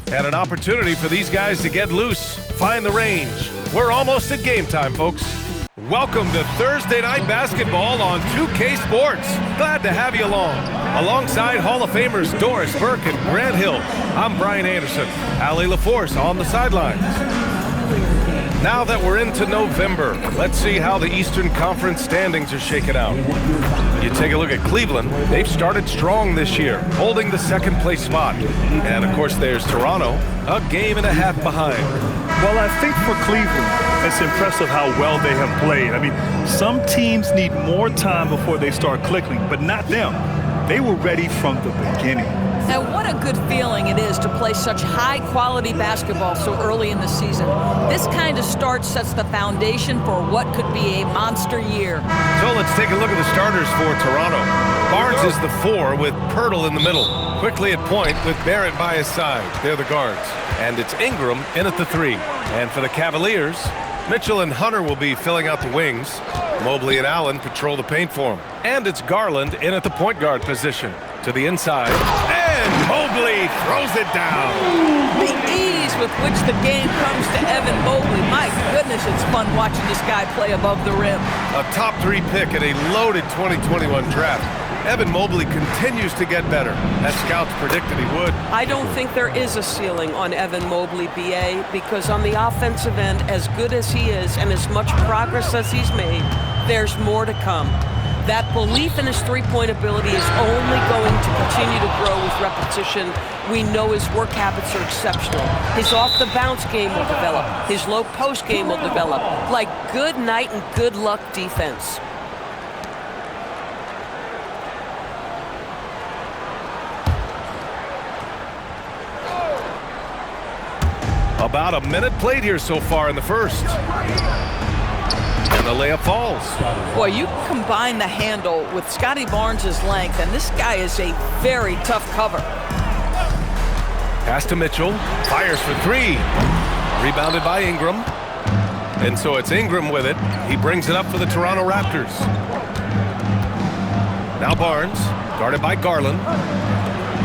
And an opportunity for these guys to get loose, find the range. We're almost at game time, folks. Welcome to Thursday Night Basketball on 2K Sports. Glad to have you along. Alongside Hall of Famers Doris Burke and Grant Hill, I'm Brian Anderson. Allie LaForce on the sidelines. Now that we're into November, let's see how the Eastern Conference standings are shaking out. You take a look at Cleveland. They've started strong this year, holding the second place spot. And, of course, there's Toronto, a game and a half behind. Well, I think for Cleveland, it's impressive how well they have played. I mean, some teams need more time before they start clicking, but not them. They were ready from the beginning. Now, what a good feeling it is to play such high-quality basketball so early in the season. This kind of start sets the foundation for what could be a monster year. So let's take a look at the starters for Toronto. Barnes is the 4 with Pirtle in the middle. Quickly at point with Barrett by his side. They're the guards. And it's Ingram in at the 3. And for the Cavaliers, Mitchell and Hunter will be filling out the wings. Mobley and Allen patrol the paint for him. And it's Garland in at the point guard position. To the inside. And Mobley throws it down. The ease with which the game comes to Evan Mobley. My goodness, it's fun watching this guy play above the rim. A top 3 pick in a loaded 2021 draft. Evan Mobley continues to get better, as scouts predicted he would. I don't think there is a ceiling on Evan Mobley, BA, because on the offensive end, as good as he is and as much progress as he's made, there's more to come. That belief in his three-point ability is only going to continue to grow with repetition. We know his work habits are exceptional. His off-the-bounce game will develop. His low-post game will develop. Like good night and good luck defense. About a minute played here so far in the first. And the layup falls. Boy, you combine the handle with Scotty Barnes' length, and this guy is a very tough cover. Pass to Mitchell. Fires for 3. Rebounded by Ingram. And so it's Ingram with it. He brings it up for the Toronto Raptors. Now Barnes, guarded by Garland.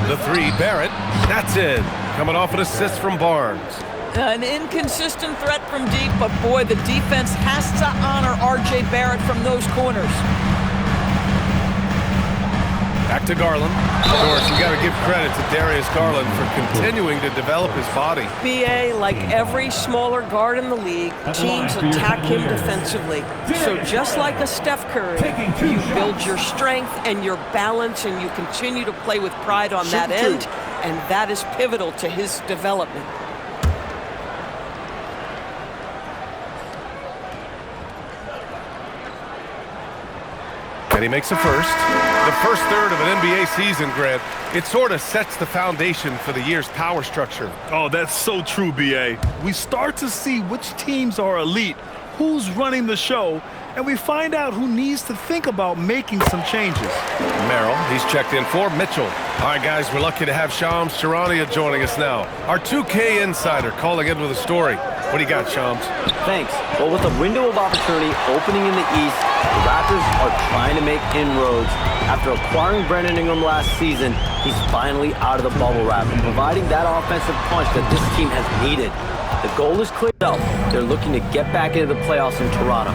The 3, Barrett. That's it. Coming off an assist from Barnes. An inconsistent threat from deep, but boy, the defense has to honor R.J. Barrett from those corners. Back to Garland. Of course, you got to give credit to Darius Garland for continuing to develop his body. BA, like every smaller guard in the league, teams attack him defensively. So just like a Steph Curry, you build your strength and your balance, and you continue to play with pride on that end, and that is pivotal to his development. And he makes a first. The first third of an NBA season, Grant, it sort of sets the foundation for the year's power structure. Oh, that's so true, BA. We start to see which teams are elite, who's running the show, and we find out who needs to think about making some changes. Merrill, he's checked in for Mitchell. All right, guys, we're lucky to have Shams Charania joining us now. Our 2K insider calling in with a story. What do you got, Shams? Thanks. Well, with a window of opportunity opening in the East, the Raptors are trying to make inroads. After acquiring Brandon Ingram last season, he's finally out of the bubble wrap and providing that offensive punch that this team has needed. The goal is cleared up. They're looking to get back into the playoffs in Toronto.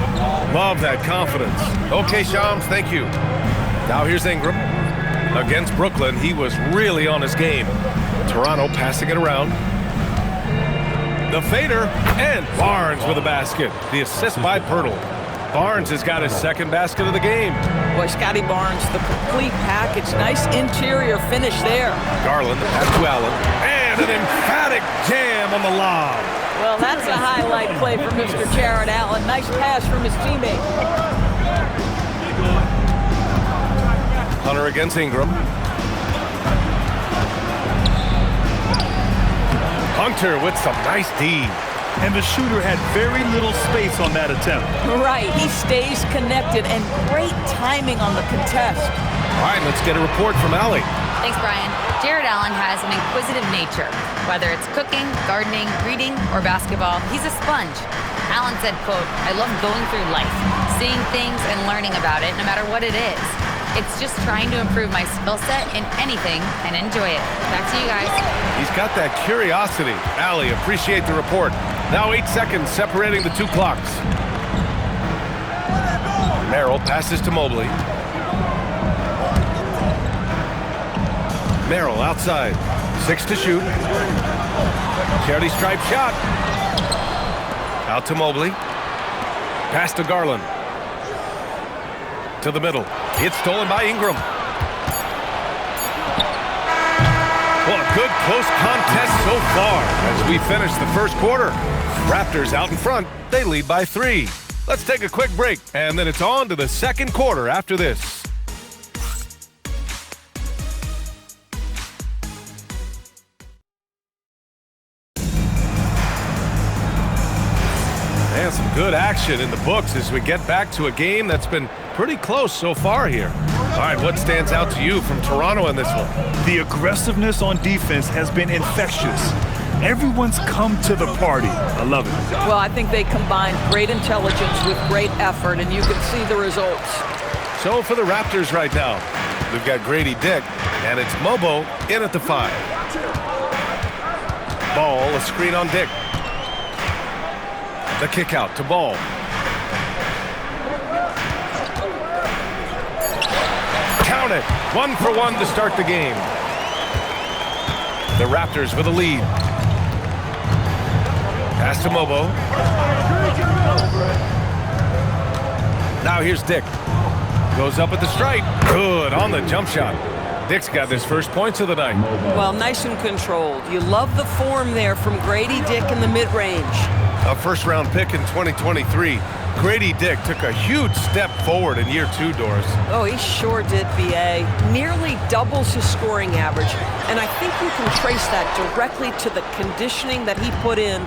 Love that confidence. Okay, Shams, thank you. Now here's Ingram. Against Brooklyn, he was really on his game. Toronto passing it around. The fader, and Barnes with a basket. The assist by Pirtle. Barnes has got his second basket of the game. Boy, Scotty Barnes, the complete package. Nice interior finish there. Garland, pass to Allen. And an emphatic jam on the lob. Well, that's a highlight play for Mr. Jared Allen. Nice pass from his teammate. Hunter against Ingram. Hunter with some nice D. And the shooter had very little space on that attempt. Right, he stays connected, and great timing on the contest. All right, let's get a report from Allie. Thanks, Brian. Jared Allen has an inquisitive nature. Whether it's cooking, gardening, reading, or basketball, he's a sponge. Allen said, quote, "I love going through life, seeing things and learning about it no matter what it is. It's just trying to improve my skill set in anything and enjoy it. Back to you guys. He's got that curiosity. Allie, appreciate the report. Now 8 seconds separating the two clocks. Merrill passes to Mobley. Merrill outside. 6 to shoot. Charity stripe shot. Out to Mobley. Pass to Garland. To the middle. It's stolen by Ingram. Well, a good close contest so far as we finish the first quarter. Raptors out in front. They lead by 3. Let's take a quick break, and then it's on to the second quarter after this. And some good action in the books as we get back to a game that's been pretty close so far here. All right, what stands out to you from Toronto in this one? The aggressiveness on defense has been infectious. Everyone's come to the party. I love it. Well, I think they combined great intelligence with great effort, and you can see the results. So for the Raptors right now, we've got Grady Dick, and it's Mobo in at the 5. Ball, a screen on Dick. The kick out to Ball. Count it. 1 for 1 to start the game. The Raptors with a lead. Pass to Mobo. Now here's Dick. Goes up at the stripe. Good on the jump shot. Dick's got his first points of the night. Well, nice and controlled. You love the form there from Grady Dick in the mid-range. A first-round pick in 2023. Grady Dick took a huge step forward in year 2, Doris. Oh, he sure did, B.A. Nearly doubles his scoring average. And I think you can trace that directly to the conditioning that he put in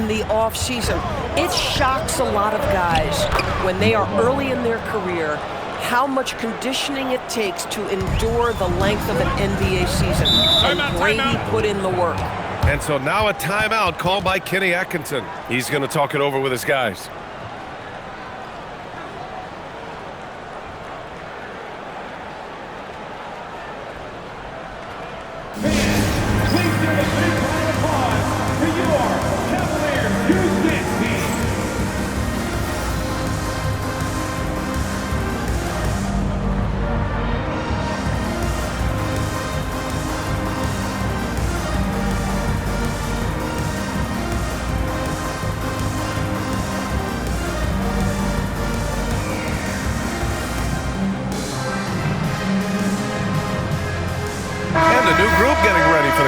the offseason. It shocks a lot of guys when they are early in their career how much conditioning it takes to endure the length of an NBA season. And Grady put in the work. And so now a timeout called by Kenny Atkinson. He's going to talk it over with his guys.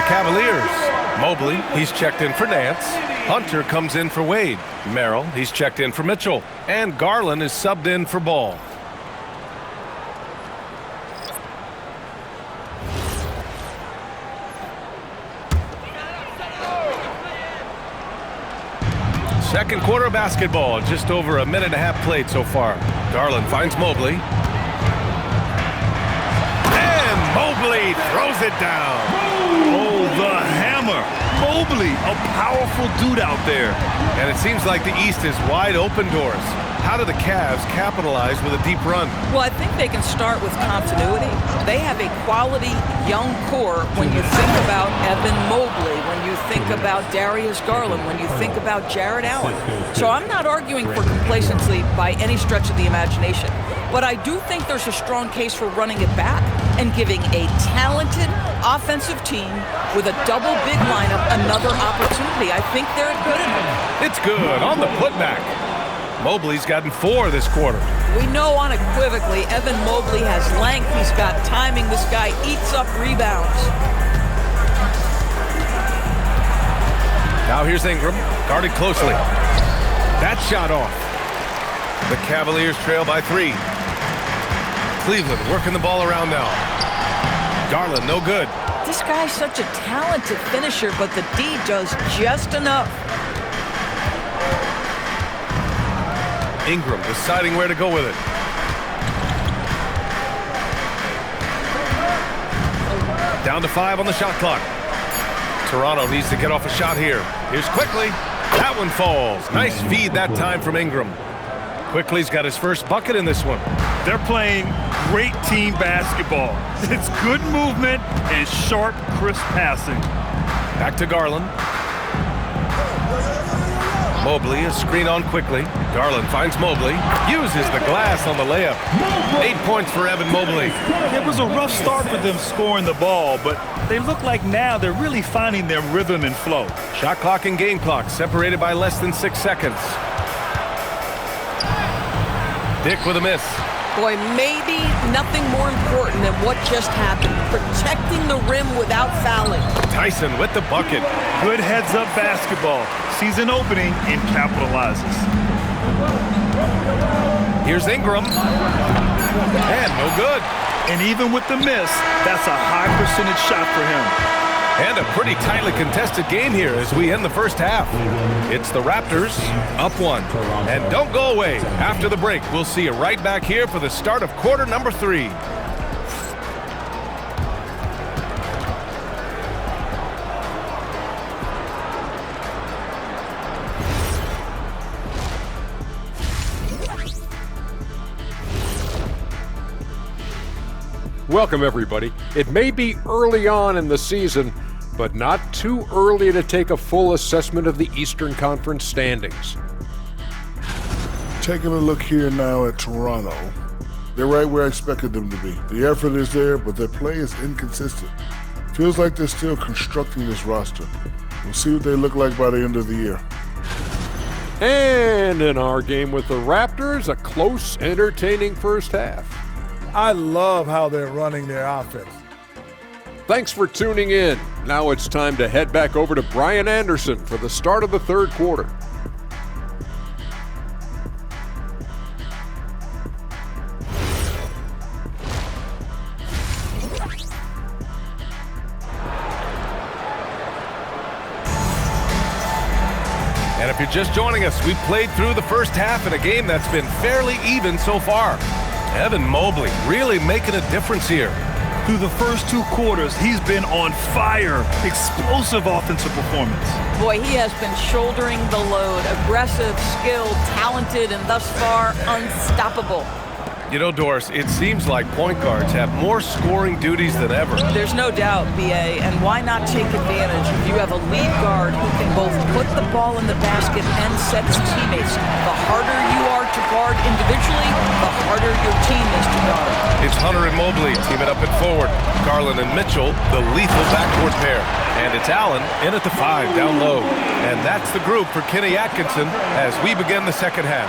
Cavaliers. Mobley, he's checked in for Nance. Hunter comes in for Wade. Merrill, he's checked in for Mitchell. And Garland is subbed in for Ball. Second quarter basketball, just over a minute and a half played so far. Garland finds Mobley. And Mobley throws it down. Oh, the hammer. Mobley, a powerful dude out there. And it seems like the East is wide open, Doors. How do the Cavs capitalize with a deep run? Well, I think they can start with continuity. They have a quality young core when you think about Evan Mobley, when you think about Darius Garland, when you think about Jared Allen. So I'm not arguing for complacency by any stretch of the imagination. But I do think there's a strong case for running it back and giving a talented offensive team with a double big lineup another opportunity. I think they're good enough. It's good on the putback. Mobley's gotten 4 this quarter. We know unequivocally Evan Mobley has length. He's got timing. This guy eats up rebounds. Now here's Ingram, guarded closely. That shot off. The Cavaliers trail by 3. Cleveland working the ball around now. Garland, no good. This guy's such a talented finisher, but the D does just enough. Ingram deciding where to go with it. Down to 5 on the shot clock. Toronto needs to get off a shot here. Here's Quickly. That one falls. Nice feed that time from Ingram. Quickly's got his first bucket in this one. They're playing great team basketball. It's good movement and sharp, crisp passing. Back to Garland. Mobley is screen on quickly. Garland finds Mobley. Uses the glass on the layup. 8 points for Evan Mobley. It was a rough start for them scoring the ball, but they look like now they're really finding their rhythm and flow. Shot clock and game clock separated by less than 6 seconds. Dick with a miss. Boy, maybe nothing more important than what just happened. Protecting the rim without fouling. Tyson with the bucket. Good heads-up basketball. Sees an opening and capitalizes. Here's Ingram. And no good. And even with the miss, that's a high percentage shot for him. And a pretty tightly contested game here as we end the first half. It's the Raptors up 1. And don't go away. After the break, we'll see you right back here for the start of quarter number 3. Welcome, everybody. It may be early on in the season, but not too early to take a full assessment of the Eastern Conference standings. Taking a look here now at Toronto. They're right where I expected them to be. The effort is there, but their play is inconsistent. Feels like they're still constructing this roster. We'll see what they look like by the end of the year. And in our game with the Raptors, a close, entertaining first half. I love how they're running their offense. Thanks for tuning in. Now it's time to head back over to Brian Anderson for the start of the third quarter. And if you're just joining us, we've played through the first half in a game that's been fairly even so far. Evan Mobley really making a difference here. Through the first 2 quarters, he's been on fire. Explosive offensive performance. Boy, he has been shouldering the load. Aggressive, skilled, talented, and thus far unstoppable. You know, Doris, it seems like point guards have more scoring duties than ever. There's no doubt, B.A., and why not take advantage if you have a lead guard who can both put the ball in the basket and set his teammates. The harder you are to guard individually, the harder your team is to guard. It's Hunter and Mobley teaming up at forward. Garland and Mitchell, the lethal backcourt pair. And it's Allen in at the 5 down low. And that's the group for Kenny Atkinson as we begin the second half.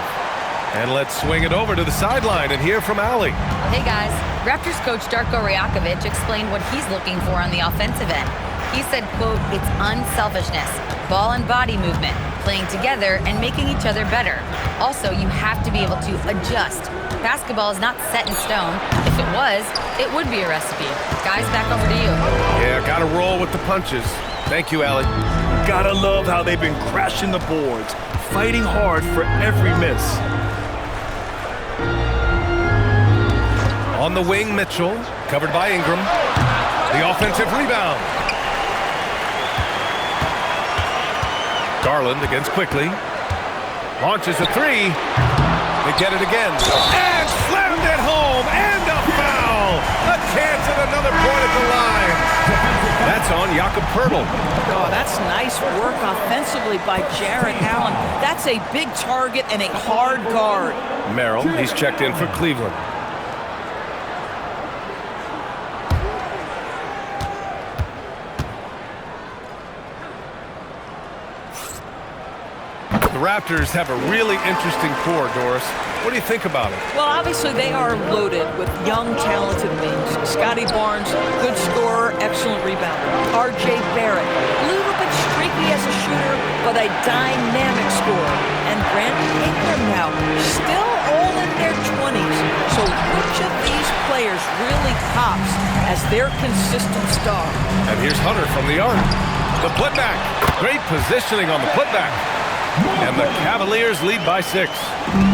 And let's swing it over to the sideline and hear from Allie. Hey guys, Raptors coach Darko Rajakovic explained what he's looking for on the offensive end. He said, quote, it's unselfishness, ball and body movement, playing together and making each other better. Also, you have to be able to adjust. Basketball is not set in stone. If it was, it would be a recipe. Guys, back over to you. Yeah, gotta roll with the punches. Thank you, Allie. Gotta love how they've been crashing the boards, fighting hard for every miss. On the wing, Mitchell, covered by Ingram. The offensive rebound. Garland against quickly. Launches a 3. They get it again. And slammed it home. And a foul. A chance at another point at the line. That's on Jakob Poeltl. Oh, that's nice work offensively by Jarrett Allen. That's a big target and a hard guard. Merrill, he's checked in for Cleveland. The Raptors have a really interesting core, Doris. What do you think about it? Well, obviously they are loaded with young, talented wings. Scotty Barnes, good scorer, excellent rebounder. R.J. Barrett, a little bit streaky as a shooter, but a dynamic scorer. And Brandon Ingram now, still all in their 20s. So which of these players really pops as their consistent star? And here's Hunter from the arc. The putback. Great positioning on the putback. And the Cavaliers lead by 6.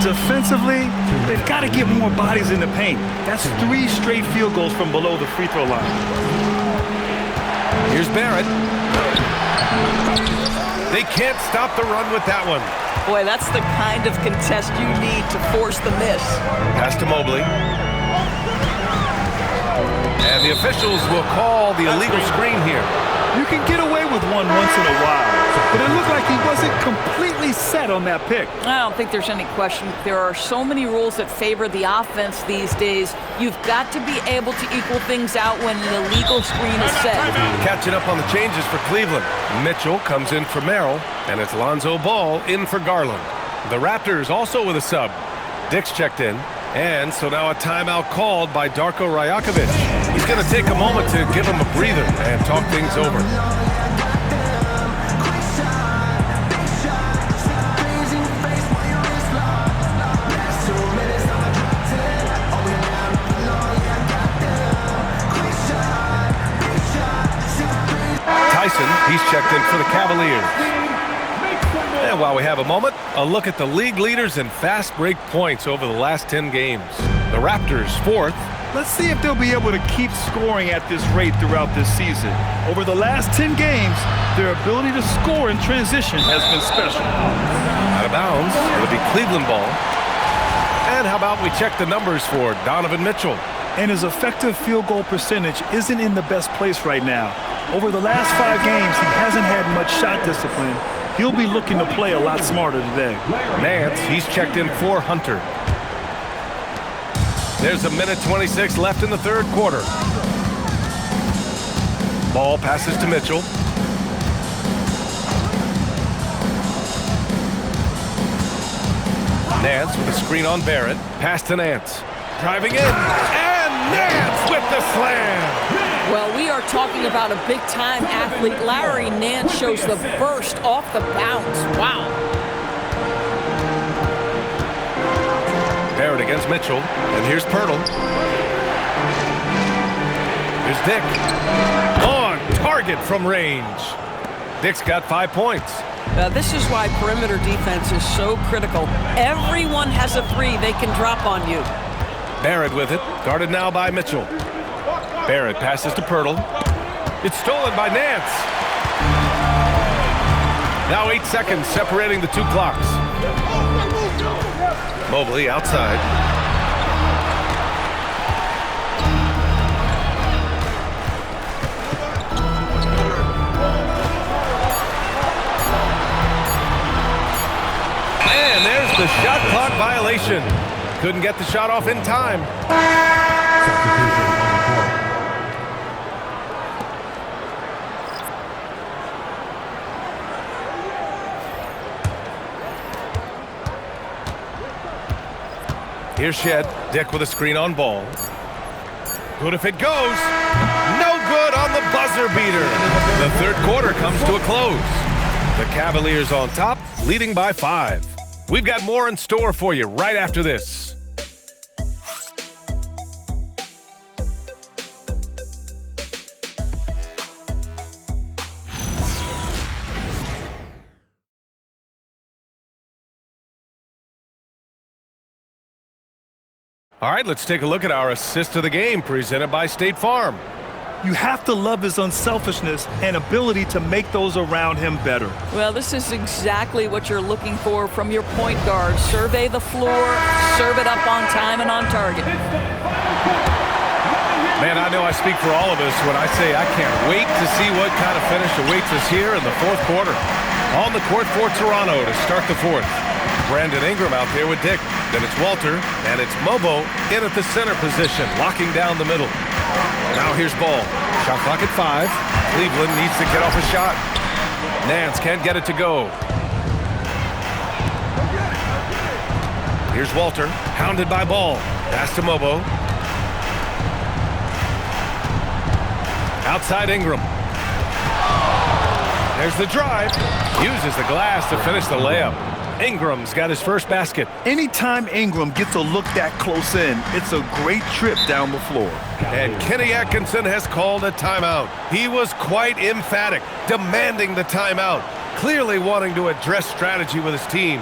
Defensively, they've got to get more bodies in the paint. That's 3 straight field goals from below the free throw line. Here's Barrett. They can't stop the run with that one. Boy, that's the kind of contest you need to force the miss. Pass to Mobley. And the officials will call the illegal screen here. You can get away with one once in a while, but it looked like he wasn't completely set on that pick. I don't think there's any question. There are so many rules that favor the offense these days. You've got to be able to equal things out when an illegal screen is set. Catching up on the changes for Cleveland. Mitchell comes in for Merrill, and it's Lonzo Ball in for Garland. The Raptors also with a sub. Dick's checked in, and so now a timeout called by Darko Rajakovic. He's going to take a moment to give him a breather and talk things over. Tyson, he's checked in for the Cavaliers. And while we have a moment, a look at the league leaders in fast break points over the last 10 games. The Raptors, 4th. Let's see if they'll be able to keep scoring at this rate throughout this season. Over the last 10 games, their ability to score in transition has been special. Out of bounds, it'll be Cleveland ball. And how about we check the numbers for Donovan Mitchell? And his effective field goal percentage isn't in the best place right now. Over the last 5 games, he hasn't had much shot discipline. He'll be looking to play a lot smarter today. Nance, he's checked in for Hunter. There's a minute 26 left in the third quarter. Ball passes to Mitchell. Nance with a screen on Barrett. Pass to Nance. Driving in. And Nance with the slam. Well, we are talking about a big-time athlete. Larry Nance shows the burst off the bounce. Wow. Barrett against Mitchell, and here's Pirtle. Here's Dick. On target from range. Dick's got 5 points. This is why perimeter defense is so critical. Everyone has a three they can drop on you. Barrett with it, guarded now by Mitchell. Barrett passes to Pirtle. It's stolen by Nance. Now 8 seconds separating the 2 clocks. Mobley outside. And there's the shot clock violation. Couldn't get the shot off in time. Here's Shed. Dick with a screen on Ball. Good if it goes. No good on the buzzer beater. The third quarter comes to a close. The Cavaliers on top, leading by 5. We've got more in store for you right after this. All right, let's take a look at our assist of the game presented by State Farm. You have to love his unselfishness and ability to make those around him better. Well, this is exactly what you're looking for from your point guard. Survey the floor, serve it up on time and on target. Man, I know I speak for all of us when I say I can't wait to see what kind of finish awaits us here in the fourth quarter. On the court for Toronto to start the fourth. Brandon Ingram out there with Dick. Then it's Walter, and it's Mobo in at the center position, locking down the middle. Now here's Ball. Shot clock at 5. Cleveland needs to get off a shot. Nance can't get it to go. Here's Walter, hounded by Ball. Pass to Mobo. Outside Ingram. There's the drive. Uses the glass to finish the layup. Ingram's got his first basket. Anytime Ingram gets a look that close in, it's a great trip down the floor. And Kenny Atkinson has called a timeout. He was quite emphatic, demanding the timeout, clearly wanting to address strategy with his team.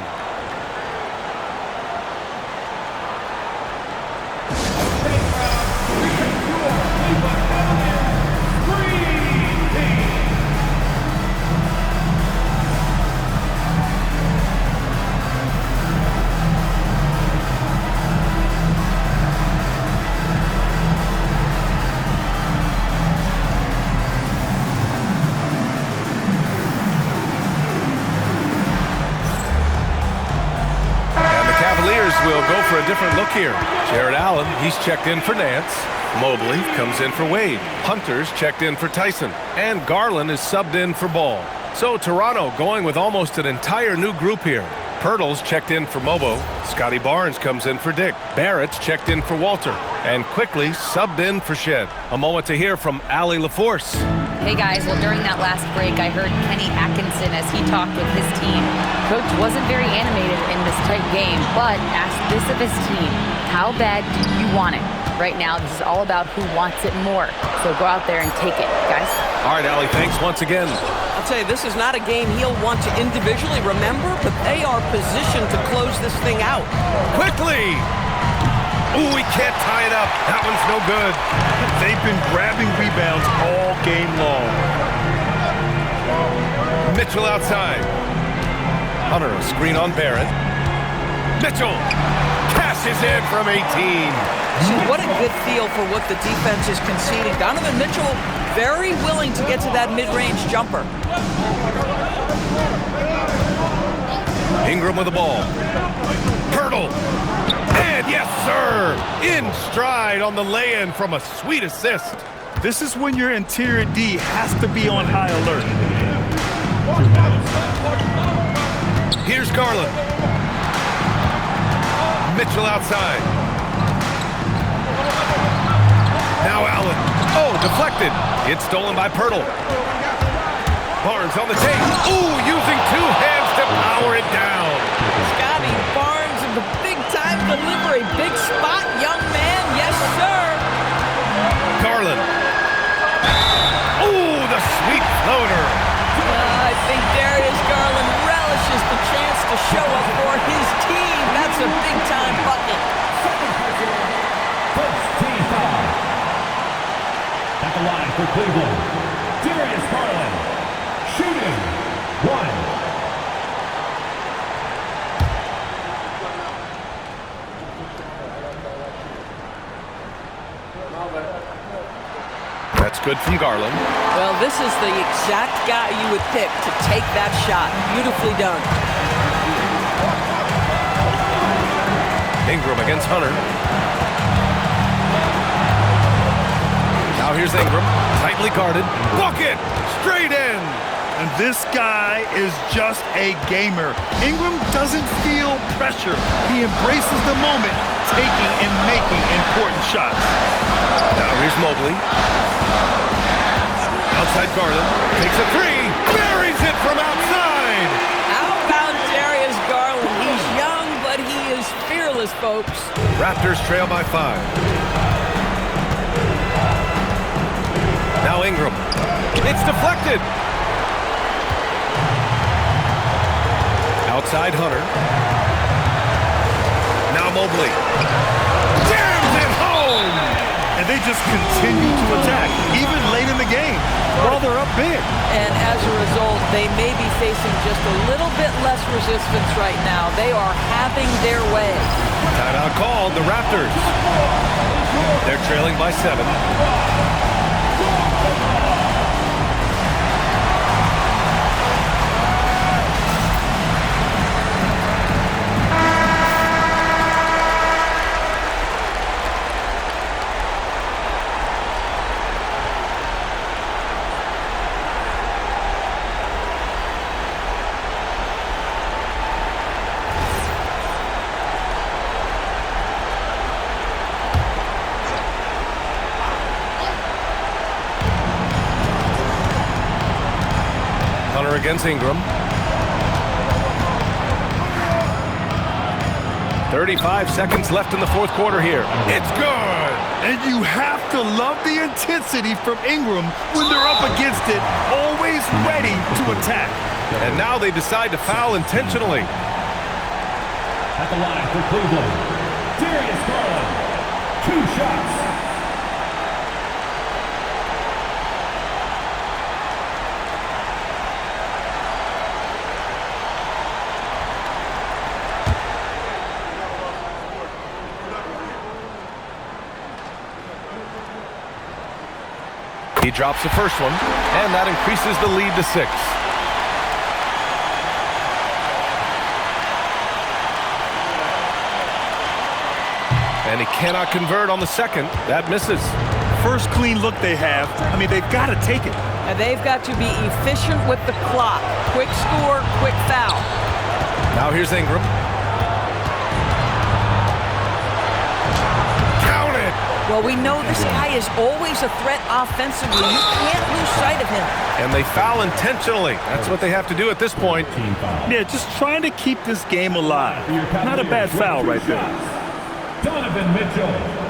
for a different look here. Jared Allen, he's checked in for Nance. Mobley comes in for Wade. Hunter's checked in for Tyson. And Garland is subbed in for Ball. So Toronto going with almost an entire new group here. Pirtle's checked in for Mobo. Scotty Barnes comes in for Dick. Barrett's checked in for Walter. And quickly subbed in for Shed. A moment to hear from Allie LaForce. Hey guys, well during that last break I heard Kenny Atkinson as he talked with his team. Coach wasn't very animated in this tight game, but asked this of his team: how bad do you want it? Right now this is all about who wants it more. So go out there and take it, guys. All right, Allie, thanks once again. I'll tell you, this is not a game he'll want to individually remember, but they are positioned to close this thing out. Quickly! Ooh, he can't tie it up. That one's no good. They've been grabbing rebounds all game long. Mitchell outside. Hunter, a screen on Barrett. Mitchell cashes in from 18. See, what a good feel for what the defense is conceding. Donovan Mitchell very willing to get to that mid-range jumper. Ingram with the ball. Pirtle. And yes, sir! In stride on the lay-in from a sweet assist. This is when your interior D has to be on high alert. Here's Garland. Mitchell outside. Now Allen. Oh, deflected. It's stolen by Pirtle. Barnes on the tape. Ooh, using two hands to power it down. Scotty Barnes in the big-time delivery. Big spot, young man. Yes, sir. Garland. Ooh, the sweet floater. I think Darius Garland relishes the chance to show up for his team. That's a big-time bucket. At the line for Cleveland, Darius Garland, shooting 1. That's good from Garland. Well, this is the exact guy you would pick to take that shot. Beautifully done. Ingram against Hunter. Now here's Ingram, tightly guarded. Bucket! Straight in! And this guy is just a gamer. Ingram doesn't feel pressure. He embraces the moment, taking and making important shots. Now here's Mobley. Outside Garland, takes a three, buries it from outside! How about Darius Garland? He's young, but he is fearless, folks. Raptors trail by 5. Now Ingram. It's deflected. Outside Hunter. Now Mobley. Jams it home! And they just continue to attack, even late in the game, while they're up big. And as a result, they may be facing just a little bit less resistance right now. They are having their way. Timeout called, the Raptors. They're trailing by 7. Hunter against Ingram. 35 seconds left in the fourth quarter here. It's good! And you have to love the intensity from Ingram when they're up against it, always ready to attack. And now they decide to foul intentionally. At the line for Cleveland, Darius Garland, 2 shots. He drops the first one, and that increases the lead to 6. And he cannot convert on the second. That misses. First clean look they have. I mean, they've got to take it. And they've got to be efficient with the clock. Quick score, quick foul. Now here's Ingram. Count it! Well, we know this guy is always a threat offensively. You can't lose sight of him. And they foul intentionally. That's what they have to do at this point. Yeah, just trying to keep this game alive. Not a bad foul right there. Donovan Mitchell.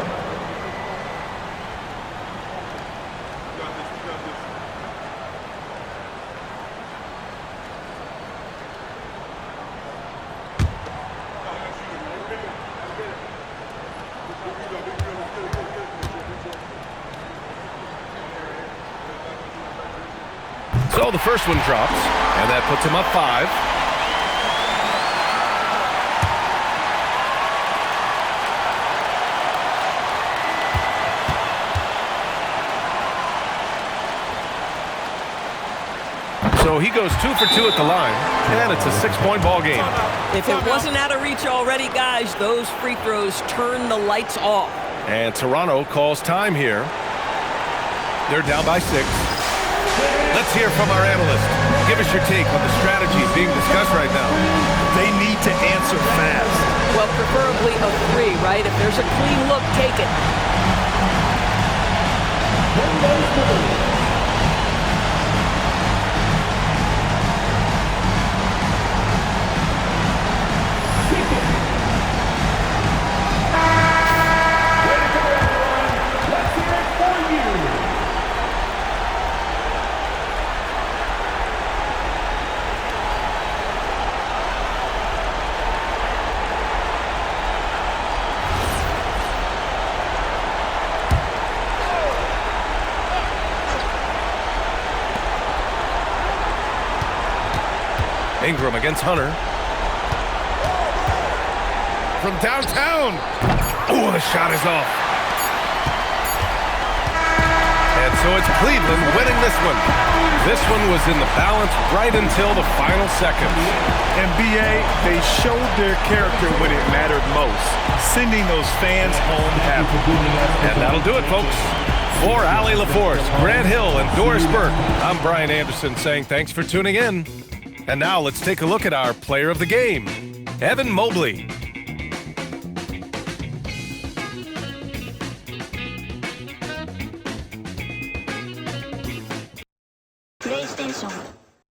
So the first one drops, and that puts him up 5. So he goes 2 for 2 at the line, and it's a 6-point ball game. If it wasn't out of reach already, guys, those free throws turn the lights off. And Toronto calls time here. They're down by 6. Let's hear from our analyst. Give us your take on the strategies being discussed right now. They need to answer fast. Well, preferably a 3, right? If there's a clean look, take it. Ingram against Hunter. From downtown. Oh, the shot is off. And so it's Cleveland winning this one. This one was in the balance right until the final seconds. And BA, they showed their character when it mattered most, sending those fans home happy. And that'll do it, folks. For Allie LaForce, Grant Hill, and Doris Burke, I'm Brian Anderson saying thanks for tuning in. And now let's take a look at our player of the game, Evan Mobley. PlayStation